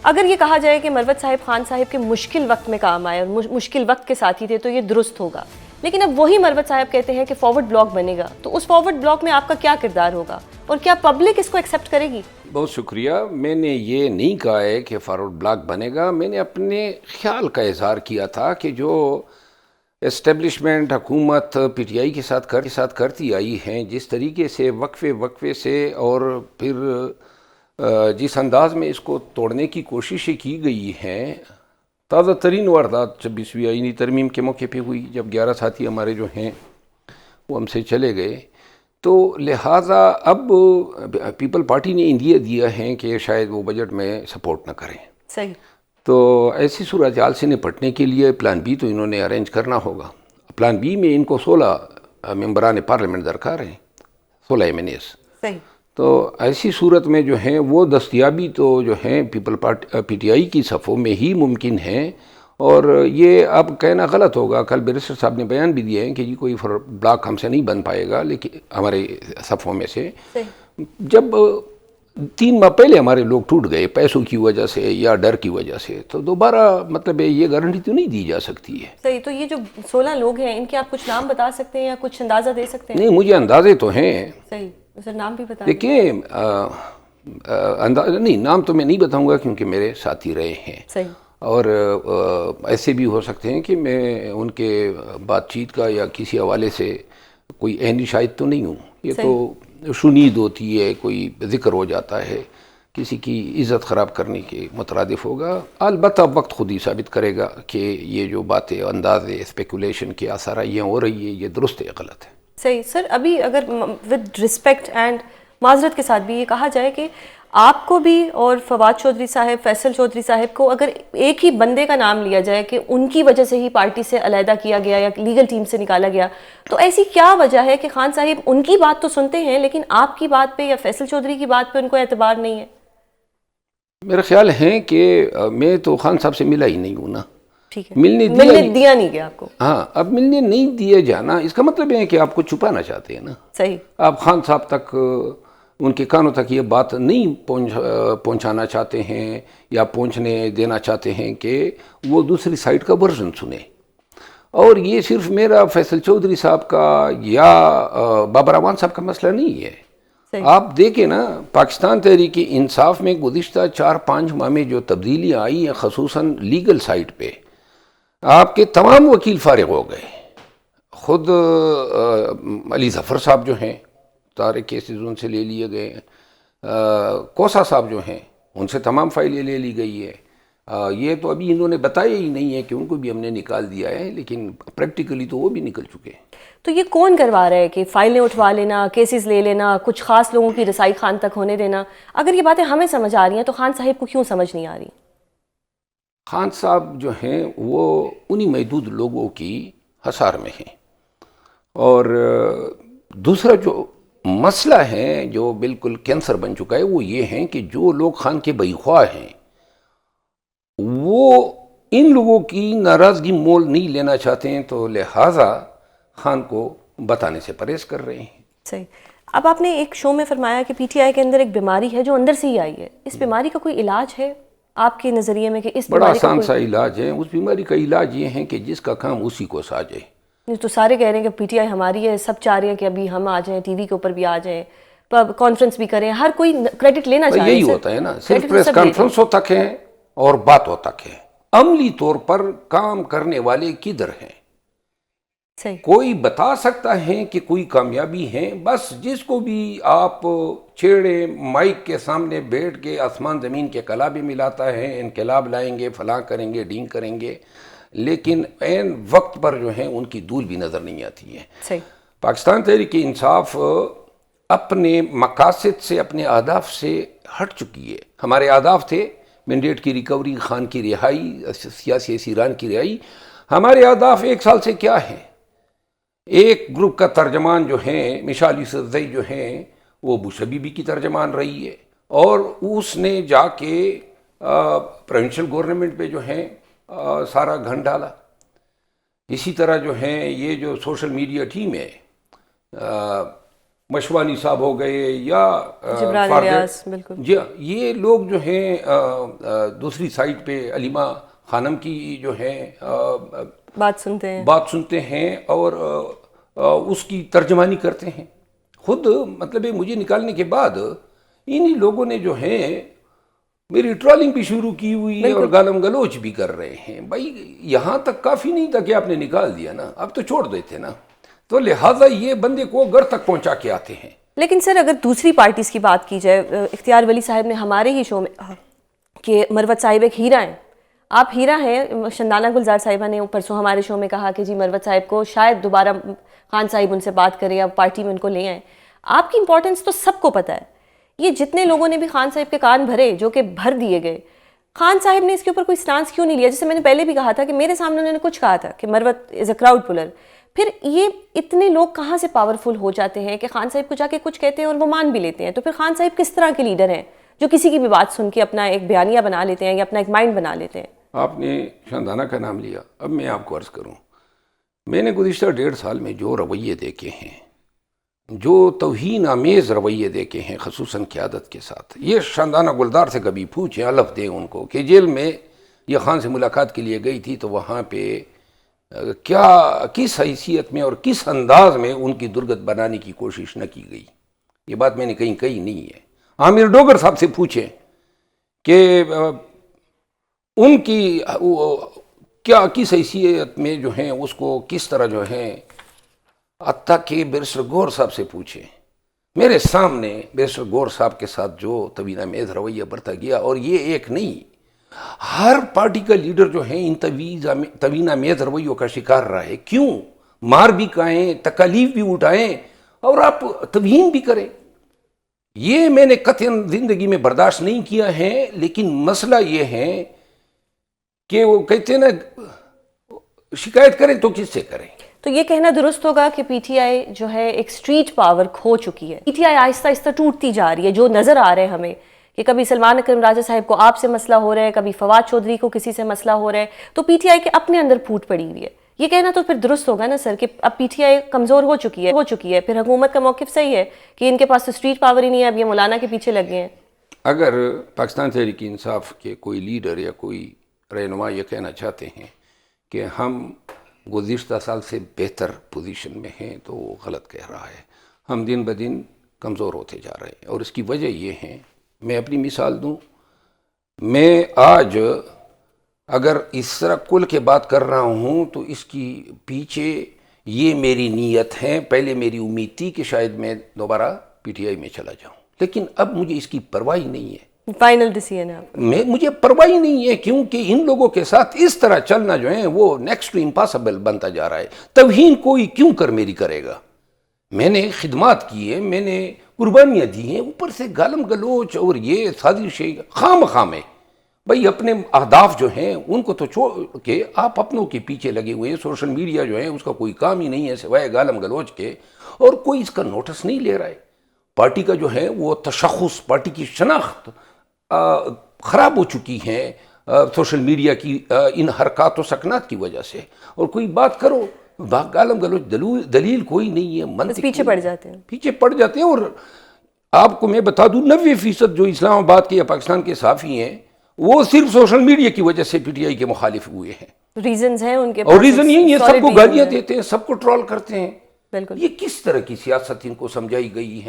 اگر یہ کہا جائے کہ مروت صاحب خان صاحب کے مشکل وقت میں کام آئے اور مشکل وقت کے ساتھی تھے تو یہ درست ہوگا، لیکن اب وہی مروت صاحب کہتے ہیں کہ فارورڈ بلاک بنے گا، تو اس فارورڈ بلاک میں آپ کا کیا کردار ہوگا اور کیا پبلک اس کو ایکسیپٹ کرے گی؟ بہت شکریہ. میں نے یہ نہیں کہا ہے کہ فارورڈ بلاک بنے گا. میں نے اپنے خیال کا اظہار کیا تھا کہ جو اسٹیبلشمنٹ حکومت پی ٹی آئی کے ساتھ کرتی آئی ہیں، جس طریقے سے وقفے سے اور پھر جس انداز میں اس کو توڑنے کی کوششیں کی گئی ہیں. تازہ ترین واردات 26ویں آئینی ترمیم کے موقع پہ ہوئی، جب 11 ساتھی ہمارے جو ہیں وہ ہم سے چلے گئے. تو لہٰذا اب پیپل پارٹی نے اندیا دیا ہے کہ شاید وہ بجٹ میں سپورٹ نہ کریں. صحیح. تو ایسی صورتحال سے نپٹنے کے لیے پلان بی تو انہوں نے ارینج کرنا ہوگا. پلان بی میں ان کو 16 ممبران پارلیمنٹ درکار ہیں، 16 ایم این ایز. صحیح. تو ایسی صورت میں جو ہیں وہ دستیابی تو جو ہیں پی ٹی آئی کی صفوں میں ہی ممکن ہیں. اور یہ اب کہنا غلط ہوگا، کل بیرسٹر صاحب نے بیان بھی دیا ہے کہ کوئی بلاک ہم سے نہیں بن پائے گا لیکن ہمارے صفوں میں سے. جب 3 ماہ پہلے ہمارے لوگ ٹوٹ گئے پیسوں کی وجہ سے یا ڈر کی وجہ سے، تو دوبارہ مطلب یہ گارنٹی تو نہیں دی جا سکتی ہے. صحیح. تو یہ جو 16 لوگ ہیں ان کے آپ کچھ نام بتا سکتے ہیں یا کچھ اندازہ دے سکتے ہیں؟ نہیں، مجھے اندازے تو ہیں. صحیح. سر نام بھی بتا دیکھیں، نہیں نام تو میں نہیں بتاؤں گا کیونکہ میرے ساتھی رہے ہیں. صحیح. اور ایسے بھی ہو سکتے ہیں کہ میں ان کے بات چیت کا یا کسی حوالے سے کوئی عینی شاہد تو نہیں ہوں. یہ تو شنید ہوتی ہے، کوئی ذکر ہو جاتا ہے، کسی کی عزت خراب کرنے کے مترادف ہوگا. البتہ وقت خود ہی ثابت کرے گا کہ یہ جو باتیں انداز اسپیکولیشن کی آثارائیاں ہو رہی ہے یہ درست ہے یا غلط ہے. صحیح. سر ابھی اگر ود رسپیکٹ اینڈ معذرت کے ساتھ بھی یہ کہا جائے کہ آپ کو بھی اور فواد چودھری صاحب، فیصل چودھری صاحب کو اگر ایک ہی بندے کا نام لیا جائے کہ ان کی وجہ سے ہی پارٹی سے علیحدہ کیا گیا یا لیگل ٹیم سے نکالا گیا، تو ایسی کیا وجہ ہے کہ خان صاحب ان کی بات تو سنتے ہیں لیکن آپ کی بات پہ یا فیصل چودھری کی بات پہ ان کو اعتبار نہیں ہے؟ میرا خیال ہے کہ میں تو خان صاحب سے ملا ہی نہیں ہوں نا. ٹھیک ہے. ملنے دیا نہیں گیا آپ کو. ہاں، اب ملنے نہیں دیا جانا اس کا مطلب ہے کہ آپ کو چھپانا چاہتے ہیں نا. صحیح. آپ خان صاحب تک، ان کے کانوں تک یہ بات نہیں پہنچانا چاہتے ہیں یا پہنچنے دینا چاہتے ہیں کہ وہ دوسری سائڈ کا ورژن سنیں. اور یہ صرف میرا فیصل چودھری صاحب کا یا بابر اعوان صاحب کا مسئلہ نہیں ہے. آپ دیکھیں نا، پاکستان تحریک انصاف میں گزشتہ 4-5 ماہ میں جو تبدیلیاں آئی ہیں خصوصاً لیگل سائٹ پہ، آپ کے تمام وکیل فارغ ہو گئے. خود علی ظفر صاحب جو ہیں سارے کیسز ان سے لے لیے گئے. کوسا صاحب جو ہیں ان سے تمام فائلیں لے لی گئی ہے. یہ تو ابھی انہوں نے بتایا ہی نہیں ہے کہ ان کو بھی ہم نے نکال دیا ہے، لیکن پریکٹیکلی تو وہ بھی نکل چکے ہیں. تو یہ کون کروا رہا ہے کہ فائلیں اٹھوا لینا، کیسز لے لینا، کچھ خاص لوگوں کی رسائی خان تک ہونے دینا؟ اگر یہ باتیں ہمیں سمجھ آ رہی ہیں تو خان صاحب کو کیوں سمجھ نہیں آ رہی؟ خان صاحب جو ہیں وہ انہی محدود لوگوں کی حصار میں ہیں. اور دوسرا جو مسئلہ ہے جو بالکل کینسر بن چکا ہے وہ یہ ہے کہ جو لوگ خان کے بخواہ ہیں وہ ان لوگوں کی ناراضگی مول نہیں لینا چاہتے ہیں، تو لہٰذا خان کو بتانے سے پرہیز کر رہے ہیں. صحیح. اب آپ نے ایک شو میں فرمایا کہ پی ٹی آئی کے اندر ایک بیماری ہے جو اندر سے ہی آئی ہے. اس بیماری کا کوئی علاج ہے آپ کے نظریے میں کہ اس بڑا بیماری کا آسان سا علاج ہے. اس بیماری کا علاج یہ ہے کہ جس کا کام اسی کو ساجے. تو سارے کہہ رہے ہیں کہ پی ٹی آئی ہماری ہے، سب چاہ رہے ہیں کہ ابھی ہم آ جائیں، ٹی وی کے اوپر بھی آ جائیں، کانفرنس بھی کریں، ہر کوئی کریڈٹ لینا چاہ رہے ہیں. یہی ہوتا ہے نا، صرف پریس کانفرنس ہو تک ہے اور بات ہو تک ہے. عملی طور پر کام کرنے والے کدھر ہیں؟ کوئی بتا سکتا ہے کہ کوئی کامیابی ہے، بس جس کو بھی آپ چھیڑے مائک کے سامنے بیٹھ کے آسمان زمین کے کلابے ملاتا ہے، انقلاب لائیں گے، فلاں کریں گے، ڈینگ کریں گے، لیکن عین وقت پر جو ہیں ان کی دول بھی نظر نہیں آتی ہے. پاکستان تحریک انصاف اپنے مقاصد سے، اپنے اہداف سے ہٹ چکی ہے. ہمارے اہداف تھے مینڈیٹ کی ریکوری، خان کی رہائی، سیاسی اسیران کی رہائی. ہمارے اہداف 1 سال سے کیا ہیں؟ ایک گروپ کا ترجمان جو ہیں مشال یوسفزئی جو ہیں وہ بش بی کی ترجمان رہی ہے، اور اس نے جا کے پروونشل گورنمنٹ پہ جو ہیں سارا گھن ڈالا. اسی طرح جو ہیں یہ جو سوشل میڈیا ٹیم ہے مشوانی صاحب ہو گئے یا جبران الیاس، بالکل جی، یہ لوگ جو ہیں دوسری سائٹ پہ علیمہ خانم کی جو ہے بات سنتے ہیں اور اس کی ترجمانی کرتے ہیں. خود مطلب مجھے نکالنے کے بعد انہی لوگوں نے جو ہے میری ٹرالنگ بھی شروع کی ہوئی ہے اور گالم گلوچ بھی کر رہے ہیں. بھائی یہاں تک کافی نہیں تھا کہ آپ نے نکال دیا نا، اب تو چھوڑ دیتے نا. تو لہٰذا یہ بندے کو گھر تک پہنچا کے آتے ہیں. لیکن سر اگر دوسری پارٹیز کی بات کی جائے، اختیار ولی صاحب نے ہمارے ہی شو میں کہ مروت صاحب ایک ہیرا ہیں، آپ ہیرا ہیں. شندانہ گلزار صاحبہ نے پرسوں ہمارے شو میں کہا کہ جی مروت صاحب کو شاید دوبارہ خان صاحب ان سے بات کریں یا پارٹی میں ان کو لے آئیں. آپ کی امپورٹنس تو سب کو پتہ ہے. یہ جتنے لوگوں نے بھی خان صاحب کے کان بھرے، جو کہ بھر دیے گئے، خان صاحب نے اس کے اوپر کوئی سٹانس کیوں نہیں لیا؟ جیسے میں نے پہلے بھی کہا تھا کہ میرے سامنے انہوں نے کچھ کہا تھا کہ مروت از اے کراؤڈ پلر. پھر یہ اتنے لوگ کہاں سے پاورفل ہو جاتے ہیں کہ خان صاحب کو جا کے کچھ کہتے ہیں اور وہ مان بھی لیتے ہیں؟ تو پھر خان صاحب کس طرح کے لیڈر ہیں جو کسی کی بھی بات سن کے اپنا ایک بیانیہ بنا لیتے ہیں یا اپنا ایک مائنڈ بنا لیتے ہیں؟ آپ نے شاندانہ کا نام لیا، اب میں آپ کو عرض کروں، میں نے گزشتہ 1.5 سال میں جو رویے دیکھے ہیں، جو توہین آمیز رویے دیکھے ہیں، خصوصاً قیادت کے ساتھ. یہ شاندانہ گلدار سے کبھی پوچھیں، الف دیں ان کو کہ جیل میں یہ خان سے ملاقات کے لیے گئی تھی تو وہاں پہ کیا کس حیثیت میں اور کس انداز میں ان کی درگت بنانے کی کوشش نہ کی گئی. یہ بات میں نے کہیں کہی نہیں ہے. عامر ڈوگر صاحب سے پوچھیں کہ ان کی کیا کس حیثیت میں جو ہیں اس کو کس طرح جو ہے، حتیٰ کہ بیرسٹر گور صاحب سے پوچھیں. میرے سامنے بیرسٹر گور صاحب کے ساتھ جو توہین آمیز رویہ برتا گیا، اور یہ ایک نہیں، ہر پارٹی کا لیڈر جو ہے ان توہین آمیز رویوں کا شکار رہا ہے. کیوں؟ مار بھی کھائیں، تکالیف بھی اٹھائیں اور آپ توہین بھی کریں. یہ میں نے قطعاً زندگی میں برداشت نہیں کیا ہے. لیکن مسئلہ یہ ہے کہ وہ کہتے ہیں نا، شکایت کریں تو کس سے کریں؟ تو یہ کہنا درست ہوگا کہ پی ٹی آئی جو ہے ایک سٹریٹ پاور کھو چکی ہے. پی ٹی آئی آہستہ آہستہ ٹوٹتی جا رہی ہے. جو نظر آ رہے ہیں ہمیں کہ کبھی سلمان اکرم راجہ صاحب کو آپ سے مسئلہ ہو رہا ہے، کبھی فواد چودھری کو کسی سے مسئلہ ہو رہا ہے، تو پی ٹی آئی کے اپنے اندر پھوٹ پڑی ہوئی ہے. یہ کہنا تو پھر درست ہوگا نا سر کہ اب پی ٹی آئی کمزور ہو چکی ہے. پھر حکومت کا موقف صحیح ہے کہ ان کے پاس تو سٹریٹ پاور ہی نہیں ہے، اب یہ مولانا کے پیچھے لگ گئے ہیں. اگر پاکستان تحریک انصاف کے کوئی لیڈر یا کوئی رہنما یہ کہنا چاہتے ہیں کہ ہم گزشتہ سال سے بہتر پوزیشن میں ہیں، تو وہ غلط کہہ رہا ہے. ہم دن بدن کمزور ہوتے جا رہے ہیں، اور اس کی وجہ یہ ہے، میں اپنی مثال دوں. میں آج اگر اس طرح کل کے بات کر رہا ہوں تو اس کی پیچھے یہ میری نیت ہے. پہلے میری امید تھی کہ شاید میں دوبارہ پی ٹی آئی میں چلا جاؤں، لیکن اب مجھے اس کی پرواہ نہیں ہے. فائنل ڈیسیژن ہے آپ کا؟ مجھے پرواہ نہیں ہے، کیونکہ ان لوگوں کے ساتھ اس طرح چلنا جو ہے وہ نیکسٹ ٹو امپاسبل بنتا جا رہا ہے. توہین کوئی کیوں کر میری کرے گا؟ میں نے خدمات کی ہے، میں نے قربانیاں دی ہیں، اوپر سے گالم گلوچ اور یہ سازشیں خام ہے. بھائی اپنے اہداف جو ہیں ان کو تو چھوڑ کے آپ اپنوں کے پیچھے لگے ہوئے ہیں. سوشل میڈیا جو ہے اس کا کوئی کام ہی نہیں ہے سوائے گالم گلوچ کے، اور کوئی اس کا نوٹس نہیں لے رہا ہے. پارٹی کا جو ہے وہ تشخص، پارٹی کی شناخت خراب ہو چکی ہے سوشل میڈیا کی ان حرکات و سکنات کی وجہ سے. اور کوئی بات کرو، گالم گلوچ دلیل کوئی نہیں ہے، منطق پیچھے پڑ جاتے ہیں. اور آپ کو میں بتا دوں 90% جو اسلام آباد کے یا پاکستان کے صحافی ہیں وہ صرف سوشل میڈیا کی وجہ سے پی ٹی آئی کے مخالف ہوئے ہیں. ریزنز ہیں ان کے پاس، اور ریزن یہ سب کو گالیاں دیتے ہیں، سب کو ٹرول کرتے ہیں. بالکل. یہ کس طرح کی سیاست ان کو سمجھائی گئی ہے؟